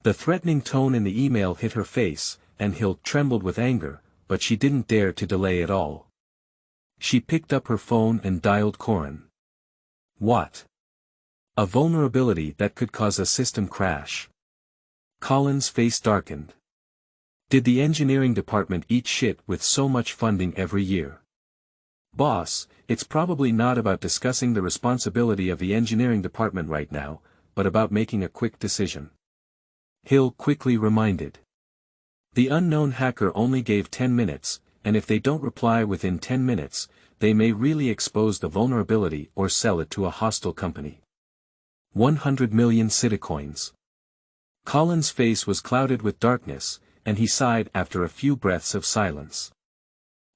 Speaker 1: The threatening tone in the email hit her face, and Hill trembled with anger, but she didn't dare to delay at all. She picked up her phone and dialed Koran. "What? A vulnerability that could cause a system crash." Colin's face darkened. Did the engineering department eat shit with so much funding every year? "Boss, it's probably not about discussing the responsibility of the engineering department right now, but about making a quick decision," Hill quickly reminded. The unknown hacker only gave 10 minutes, and if they don't reply within 10 minutes, they may really expose the vulnerability or sell it to a hostile company. 100 million Citicoins. Colin's face was clouded with darkness, and he sighed after a few breaths of silence.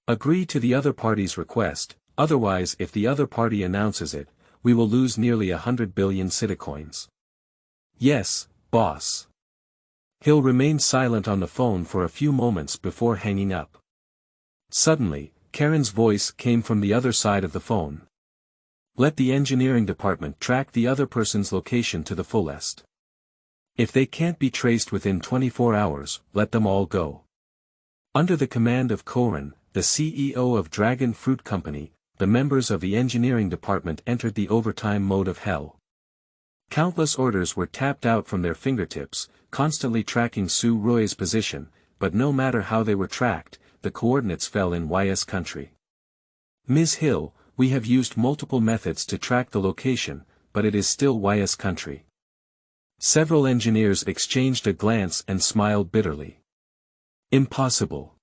Speaker 1: "Agree to the other party's request, otherwise if the other party announces it, we will lose nearly 100 billion Citicoins." "Yes, boss." Hill remained silent on the phone for a few moments before hanging up. Suddenly, Karen's voice came from the other side of the phone. "Let the engineering department track the other person's location to the fullest. If they can't be traced within 24 hours, let them all go." Under the command of Koran, the CEO of Dragon Fruit Company, the members of the engineering department entered the overtime mode of hell. Countless orders were tapped out from their fingertips, constantly tracking Su Rui's position, but no matter how they were tracked, the coordinates fell in YS country. "Ms. Hill, we have used multiple methods to track the location, but it is still YS country." Several engineers exchanged a glance and smiled bitterly. Impossible.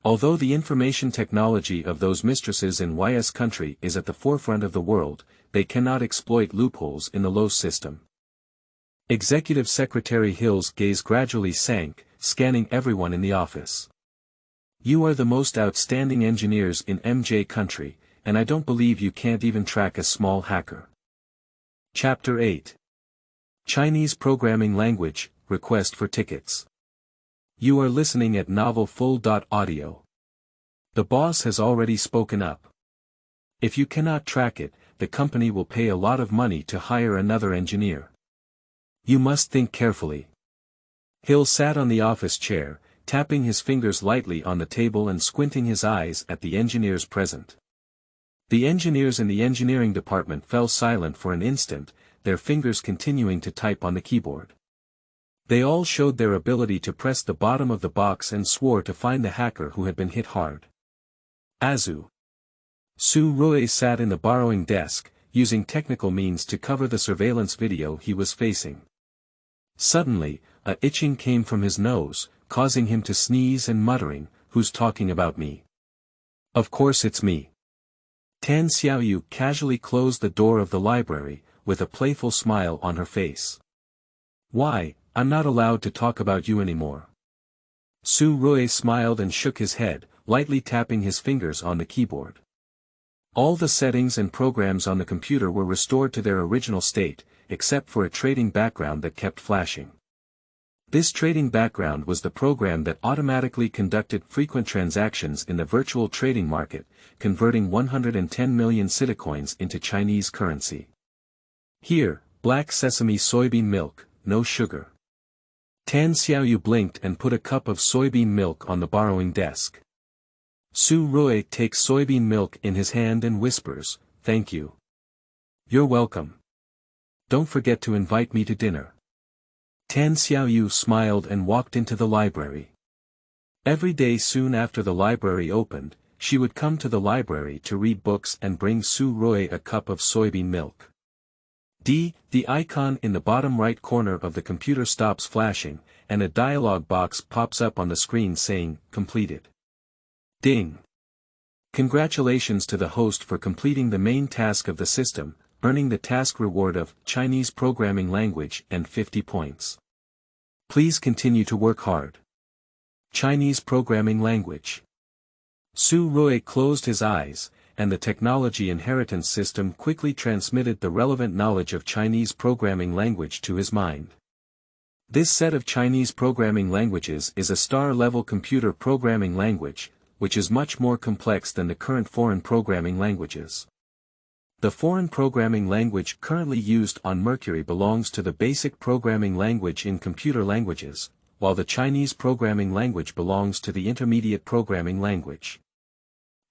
Speaker 1: Although the information technology of those mistresses in YS country is at the forefront of the world, they cannot exploit loopholes in the LOS system. Executive Secretary Hill's gaze gradually sank, scanning everyone in the office. You are the most outstanding engineers in MJ country, and I don't believe you can't even track a small hacker. Chapter 8. Chinese Programming Language, Request for Tickets. You are listening at Novel Full.audio. The boss has already spoken up. If you cannot track it, the company will pay a lot of money to hire another engineer. You must think carefully. Hill sat on the office chair, tapping his fingers lightly on the table and squinting his eyes at the engineers present. The engineers in the engineering department fell silent for an instant, their fingers continuing to type on the keyboard. They all showed their ability to press the bottom of the box and swore to find the hacker who had been hit hard. Azu. Su Rui sat in the borrowing desk, using technical means to cover the surveillance video he was facing. Suddenly, a itching came from his nose, causing him to sneeze and muttering, "Who's talking about me? Of course it's me." Tan Xiaoyu casually closed the door of the library, with a playful smile on her face. "Why, I'm not allowed to talk about you anymore." Su Rui smiled and shook his head, lightly tapping his fingers on the keyboard. All the settings and programs on the computer were restored to their original state, except for a trading background that kept flashing. This trading background was the program that automatically conducted frequent transactions in the virtual trading market, converting 110 million Citicoins into Chinese currency. Here, black sesame soybean milk, no sugar. Tan Xiaoyu blinked and put a cup of soybean milk on the borrowing desk. Su Rui takes soybean milk in his hand and whispers, "Thank you. You're welcome. Don't forget to invite me to dinner." Tan Xiaoyu smiled and walked into the library. Every day soon after the library opened, she would come to the library to read books and bring Su Rui a cup of soybean milk. The icon in the bottom right corner of the computer stops flashing, and a dialog box pops up on the screen saying, "Completed." Ding! Congratulations to the host for completing the main task of the system, earning the task reward of Chinese Programming Language and 50 points. Please continue to work hard. Chinese Programming Language. Su Rui closed his eyes, and the technology inheritance system quickly transmitted the relevant knowledge of Chinese programming language to his mind. This set of Chinese programming languages is a star-level computer programming language, which is much more complex than the current foreign programming languages. The foreign programming language currently used on Mercury belongs to the basic programming language in computer languages, while the Chinese programming language belongs to the intermediate programming language.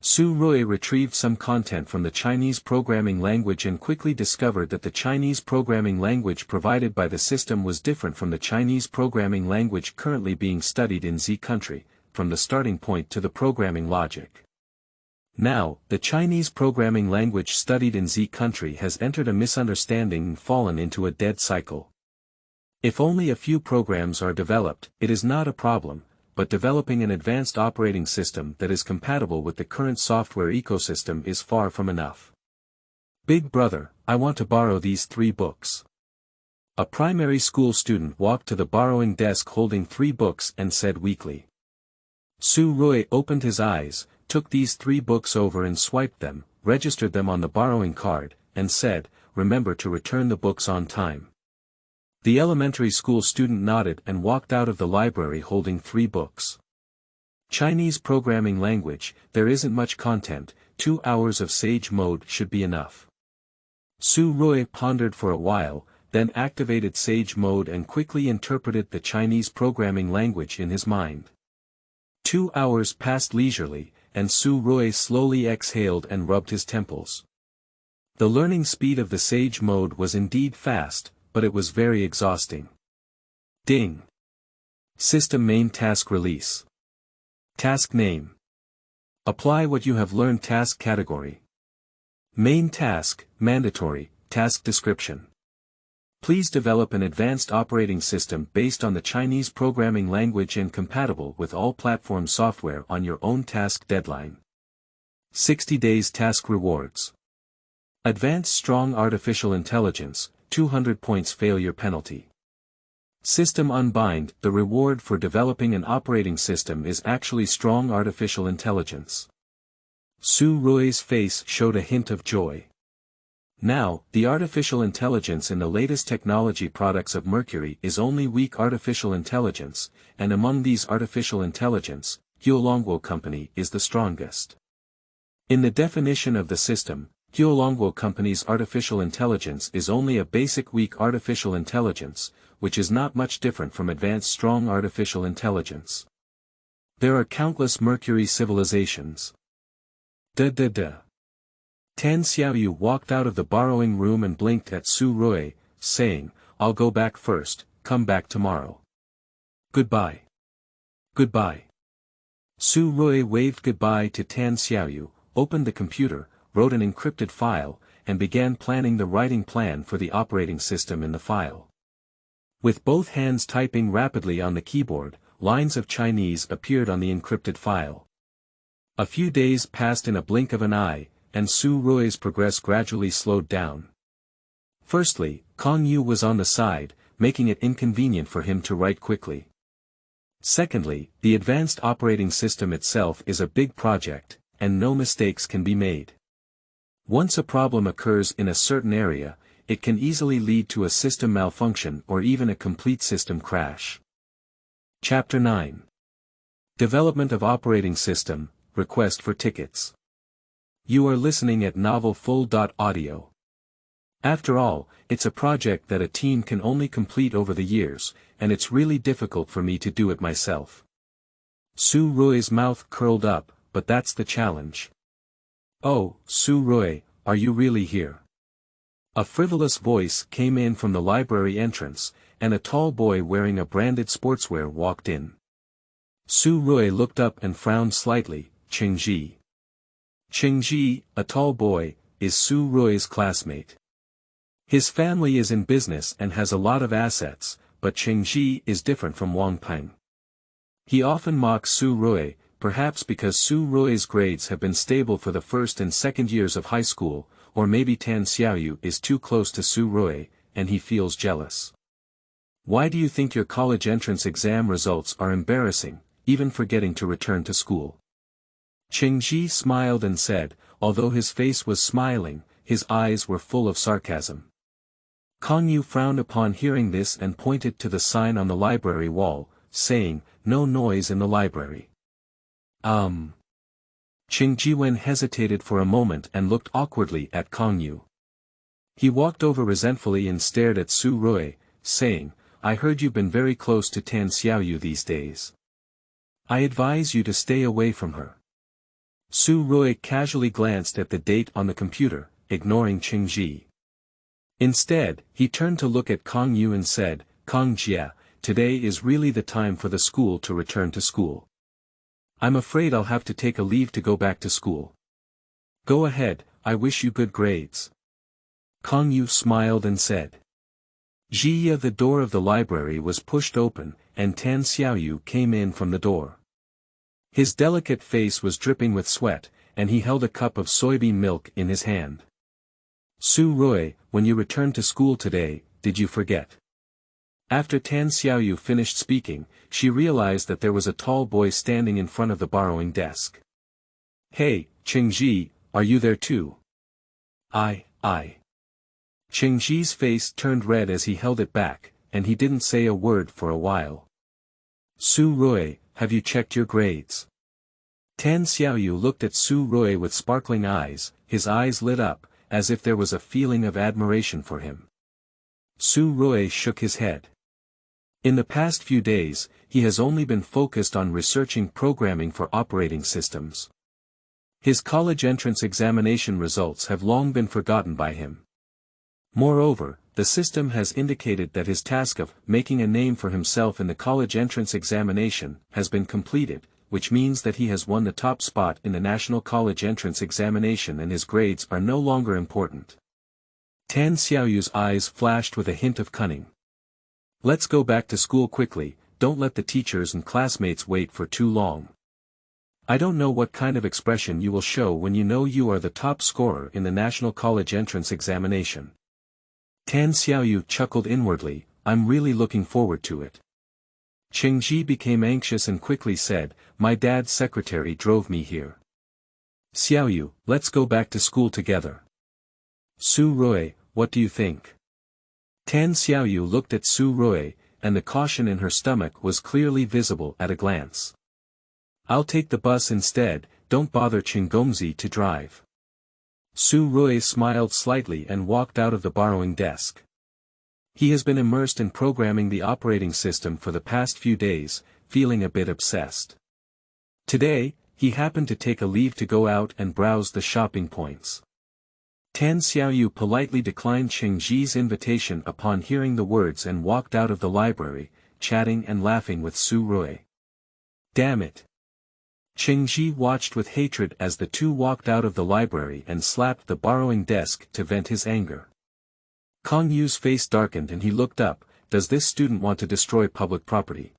Speaker 1: Su Rui retrieved some content from the Chinese programming language and quickly discovered that the Chinese programming language provided by the system was different from the Chinese programming language currently being studied in Z country, from the starting point to the programming logic. Now, the Chinese programming language studied in Z country has entered a misunderstanding and fallen into a dead cycle. If only a few programs are developed, it is not a problem, but developing an advanced operating system that is compatible with the current software ecosystem is far from enough. "Big brother, I want to borrow these 3 books." A primary school student walked to the borrowing desk holding 3 books and said weakly. Su Rui opened his eyes, took these 3 books over and swiped them, registered them on the borrowing card, and said, "Remember to return the books on time." The elementary school student nodded and walked out of the library holding 3 books. Chinese programming language, there isn't much content, 2 hours of Sage mode should be enough. Su Rui pondered for a while, then activated Sage mode and quickly interpreted the Chinese programming language in his mind. 2 hours passed leisurely, and Su Rui slowly exhaled and rubbed his temples. The learning speed of the Sage mode was indeed fast, but it was very exhausting. Ding! System main task release. Task name. Apply what you have learned. Task category. Main task, mandatory, task description. Please develop an advanced operating system based on the Chinese programming language and compatible with all platform software on your own task deadline. 60 days task rewards. Advanced strong artificial intelligence, 200 points failure penalty. System unbind. The reward for developing an operating system is actually strong artificial intelligence. Su Rui's face showed a hint of joy. Now, the artificial intelligence in the latest technology products of Mercury is only weak artificial intelligence, and among these artificial intelligence, Longguo Company is the strongest. In the definition of the system, Longguo Company's artificial intelligence is only a basic weak artificial intelligence, which is not much different from advanced strong artificial intelligence. There are countless Mercury civilizations. Tan Xiaoyu walked out of the borrowing room and blinked at Su Rui, saying, "I'll go back first, come back tomorrow." "Goodbye." "Goodbye." Su Rui waved goodbye to Tan Xiaoyu, opened the computer, wrote an encrypted file, and began planning the writing plan for the operating system in the file. With both hands typing rapidly on the keyboard, lines of Chinese appeared on the encrypted file. A few days passed in a blink of an eye, and Su Rui's progress gradually slowed down. Firstly, Kong Yu was on the side, making it inconvenient for him to write quickly. Secondly, the advanced operating system itself is a big project, and no mistakes can be made. Once a problem occurs in a certain area, it can easily lead to a system malfunction or even a complete system crash. Chapter 9. Development of Operating System, Request for Tickets. You are listening at novelfull.audio. After all, it's a project that a team can only complete over the years, and it's really difficult for me to do it myself. Su Rui's mouth curled up, but that's the challenge. "Oh, Su Rui, are you really here?" A frivolous voice came in from the library entrance, and a tall boy wearing a branded sportswear walked in. Su Rui looked up and frowned slightly. Chengji. Chengji, a tall boy, is Su Rui's classmate. His family is in business and has a lot of assets, but Chengji is different from Wang Peng. He often mocks Su Rui, perhaps because Su Rui's grades have been stable for the first and second years of high school, or maybe Tan Xiaoyu is too close to Su Rui, and he feels jealous. "Why do you think your college entrance exam results are embarrassing, even forgetting to return to school?" Chengji smiled and said, although his face was smiling, his eyes were full of sarcasm. Kong Yu frowned upon hearing this and pointed to the sign on the library wall, saying, "No noise in the library." Chengji Wen hesitated for a moment and looked awkwardly at Kong Yu. He walked over resentfully and stared at Su Rui, saying, "I heard you've been very close to Tan Xiaoyu these days. I advise you to stay away from her." Su Rui casually glanced at the date on the computer, ignoring Chengji. Instead, he turned to look at Kong Yu and said, "Kong Jia, today is really the time for the school to return to school. I'm afraid I'll have to take a leave to go back to school." "Go ahead, I wish you good grades." Kong Yu smiled and said. Jia, the door of the library was pushed open, and Tan Xiaoyu came in from the door. His delicate face was dripping with sweat, and he held a cup of soybean milk in his hand. "Su Rui, when you returned to school today, did you forget?" After Tan Xiaoyu finished speaking, she realized that there was a tall boy standing in front of the borrowing desk. "Hey, Chengji, are you there too?" I. Chengji's face turned red as he held it back, and he didn't say a word for a while. "Su Rui, have you checked your grades?" Tan Xiaoyu looked at Su Rui with sparkling eyes, his eyes lit up, as if there was a feeling of admiration for him. Su Rui shook his head. In the past few days, he has only been focused on researching programming for operating systems. His college entrance examination results have long been forgotten by him. Moreover, the system has indicated that his task of making a name for himself in the college entrance examination has been completed, which means that he has won the top spot in the national college entrance examination and his grades are no longer important. Tan Xiaoyu's eyes flashed with a hint of cunning. Let's go back to school quickly, don't let the teachers and classmates wait for too long. I don't know what kind of expression you will show when you know you are the top scorer in the National College Entrance Examination. Tan Xiaoyu chuckled inwardly, I'm really looking forward to it. Chengji became anxious and quickly said, my dad's secretary drove me here. Xiaoyu, let's go back to school together. Su Rui, what do you think? Tan Xiaoyu looked at Su Rui, and the caution in her stomach was clearly visible at a glance. I'll take the bus instead, don't bother Chingomzi to drive. Su Rui smiled slightly and walked out of the borrowing desk. He has been immersed in programming the operating system for the past few days, feeling a bit obsessed. Today, he happened to take a leave to go out and browse the shopping points. Tan Xiaoyu politely declined Chengji's invitation upon hearing the words and walked out of the library, chatting and laughing with Su Rui. Damn it! Chengji watched with hatred as the two walked out of the library and slapped the borrowing desk to vent his anger. Kong Yu's face darkened and he looked up, does this student want to destroy public property?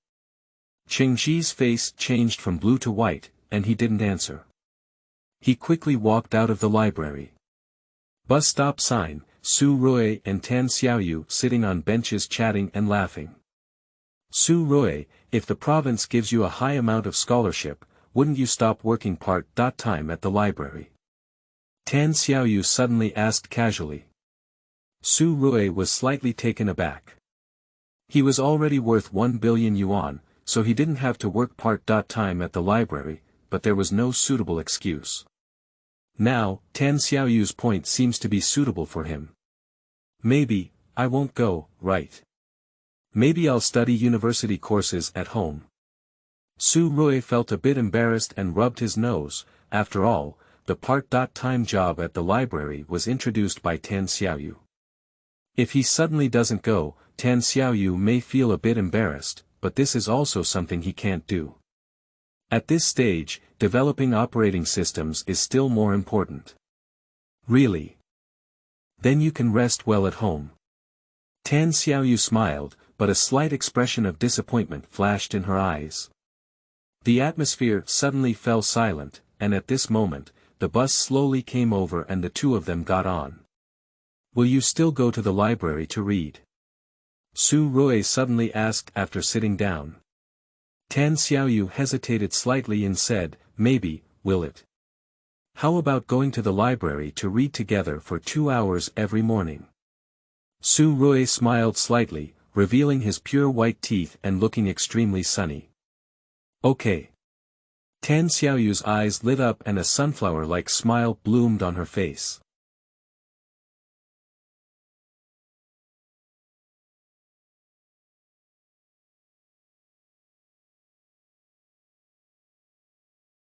Speaker 1: Chengji's face changed from blue to white, and he didn't answer. He quickly walked out of the library. Bus stop sign, Su Rui and Tan Xiaoyu sitting on benches chatting and laughing. Su Rui, if the province gives you a high amount of scholarship, wouldn't you stop working part-time at the library? Tan Xiaoyu suddenly asked casually. Su Rui was slightly taken aback. He was already worth 1 billion yuan, so he didn't have to work part-time at the library, but there was no suitable excuse. Now, Tan Xiaoyu's point seems to be suitable for him. Maybe, I won't go, right? Maybe I'll study university courses at home. Su Rui felt a bit embarrassed and rubbed his nose. After all, the part-time job at the library was introduced by Tan Xiaoyu. If he suddenly doesn't go, Tan Xiaoyu may feel a bit embarrassed, but this is also something he can't do. At this stage, developing operating systems is still more important. Really? Then you can rest well at home. Tan Xiaoyu smiled, but a slight expression of disappointment flashed in her eyes. The atmosphere suddenly fell silent, and at this moment, the bus slowly came over and the two of them got on. Will you still go to the library to read? Su Rui suddenly asked after sitting down. Tan Xiaoyu hesitated slightly and said, maybe, will it? How about going to the library to read together for 2 hours every morning? Su Rui smiled slightly, revealing his pure white teeth and looking extremely sunny. Okay. Tan Xiaoyu's eyes lit up and a sunflower-like smile bloomed on her face.